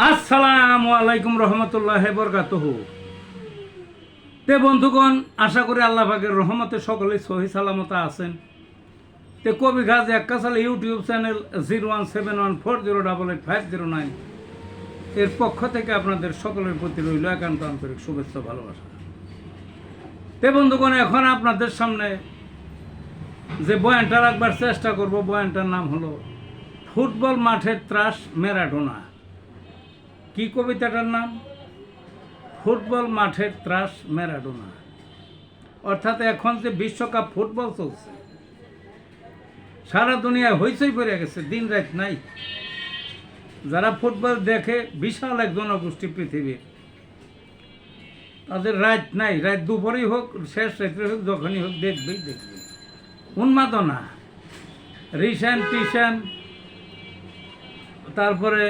আসসালামু আলাইকুম রহমতুল্লাহ বরকাতুহু। তে বন্ধুগণ, আশা করি আল্লাহ পাকের রহমতে সকলেই সহি সালামত আছেন। তে কবি গাজী আক্কাস আলী ইউটিউব চ্যানেল 01714088509 এর পক্ষ থেকে আপনাদের সকলের প্রতি রইল একান্ত আন্তরিক শুভেচ্ছা ভালোবাসা। তে বন্ধুগণ, এখন আপনাদের সামনে যে বয়ানটা রাখবার চেষ্টা করব, বয়ানটার নাম হলো ফুটবল মাঠের ত্রাস ম্যারাডোনা। কি কবিতাটার নাম? ফুটবল মাঠের ত্রাস ম্যারাডোনা। অর্থাৎ এখন যে বিশ্বকাপ ফুটবল চলছে, সারা দুনিয়ায় হইচই পড়ে গেছে, দিন রাত নাই। যারা ফুটবল দেখে বিশাল এক জনগোষ্ঠী পৃথিবীর, তাদের রাত নাই, রাত দুপুরেই হোক শেষ রাত্রে হোক যখনই হোক দেখবেই দেখবে। উন্মাদনা, রিশান টিশান, তারপরে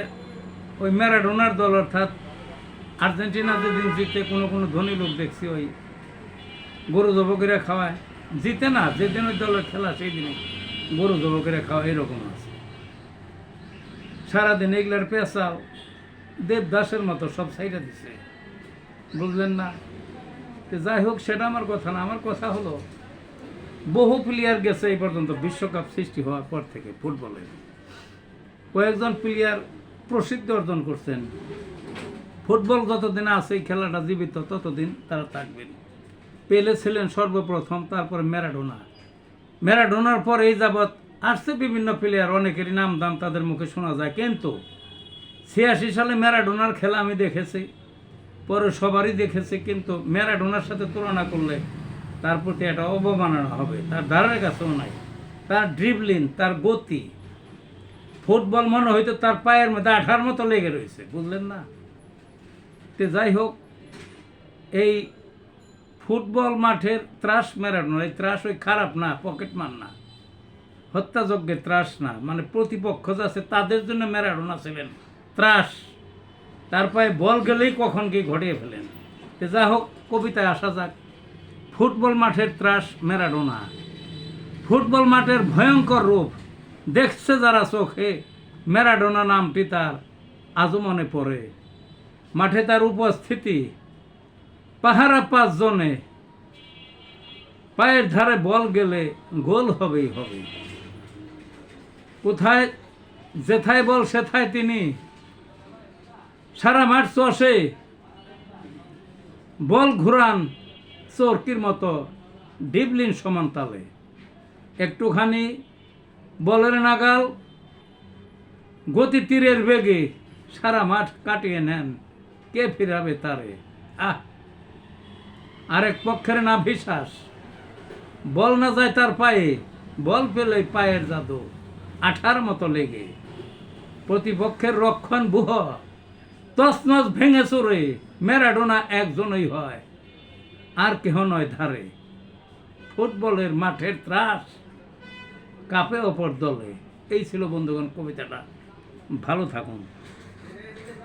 ওই ম্যারাডোনার দল অর্থাৎ আর্জেন্টিনা যেদিন জিতে কোনো কোনো ধনী লোক দেখছি ওই গরু জবকেরা খাওয়ায়, জিতে না, যেদিন ওই দলের খেলা সেই দিনে গরু জবকেরা খাওয়া, এরকম আছে। সারাদিন এগুলার পেশাও দেবদাসের মতো সব সাইডা দিছে, বুঝলেন না? তো যাই হোক, সেটা আমার কথা না। আমার কথা হলো, বহু প্লেয়ার গেছে এই পর্যন্ত বিশ্বকাপ সৃষ্টি হওয়ার পর থেকে ফুটবলে। কয়েকজন প্লেয়ার প্রসিদ্ধি অর্জন করছেন। ফুটবল যতদিন আছে, এই খেলাটা জীবিত, ততদিন তারা থাকবেন। পেলে ছিলেন সর্বপ্রথম, তারপরে ম্যারাডোনার পর এই যাবৎ আসছে বিভিন্ন প্লেয়ার, অনেকেরই নাম দাম তাদের মুখে শোনা যায়। কিন্তু 86 সালে ম্যারাডোনার খেলা আমি দেখেছি, পরে সবারই দেখেছি, কিন্তু ম্যারাডোনার সাথে তুলনা করলে তার প্রতি একটা অবমাননা হবে। তার ধারের কাছেও নাই। তার ড্রিবলিং, তার গতি, ফুটবল মনে হয়তো তার পায়ের মধ্যে আঠার মতো লেগে রয়েছে, বুঝলেন না? তো যাই হোক, এই ফুটবল মাঠের ত্রাস ম্যারাডোনা, এই ত্রাস ওই খারাপ না, পকেটমার না, হত্যাযজ্ঞের ত্রাস না, মানে প্রতিপক্ষ যাচ্ছে তাদের জন্য ম্যারাডোনা ছিলেন ত্রাস। তার পায়ে বল গেলেই কখন কি ঘটিয়ে ফেলেন। তো যাই হোক, কবিতায় আসা যাক। ফুটবল মাঠের ত্রাস ম্যারাডোনা। ফুটবল মাঠের ভয়ঙ্কর রূপ দেখছে যারা চোখে, ম্যারাডোনা নামটি তার আজও মনে পড়ে। মাঠে তার উপস্থিতি, পাহারা 5 জনে, পায়ের ধারে বল গেলে গোল হবেই হবে। কোথায় যেথায় বল সেথায় তিনি, সারা মাঠ চষে, বল ঘুরান চরকির মতো ডিবলিন সমান তালে। একটুখানি বলের নাগাল, গতি তীরের বেগে সারা মাঠ কাটিয়ে নেন, কে ফিরাবে তারে? আরেক পক্ষের না বিশ্বাস, বল না যায় তার পায়ে, বল পেলে পায়ের জাদু আঠার মতো লেগে। প্রতিপক্ষের রক্ষণ বুহ তছনছ ভেঙে চুরে, ম্যারাডোনা একজনই হয়, আর কেহ নয় ধারে। ফুটবলের মাঠের ত্রাস, কাপে অপর দলে। এই ছিল বন্ধুগণ কবিতাটা। ভালো থাকুন।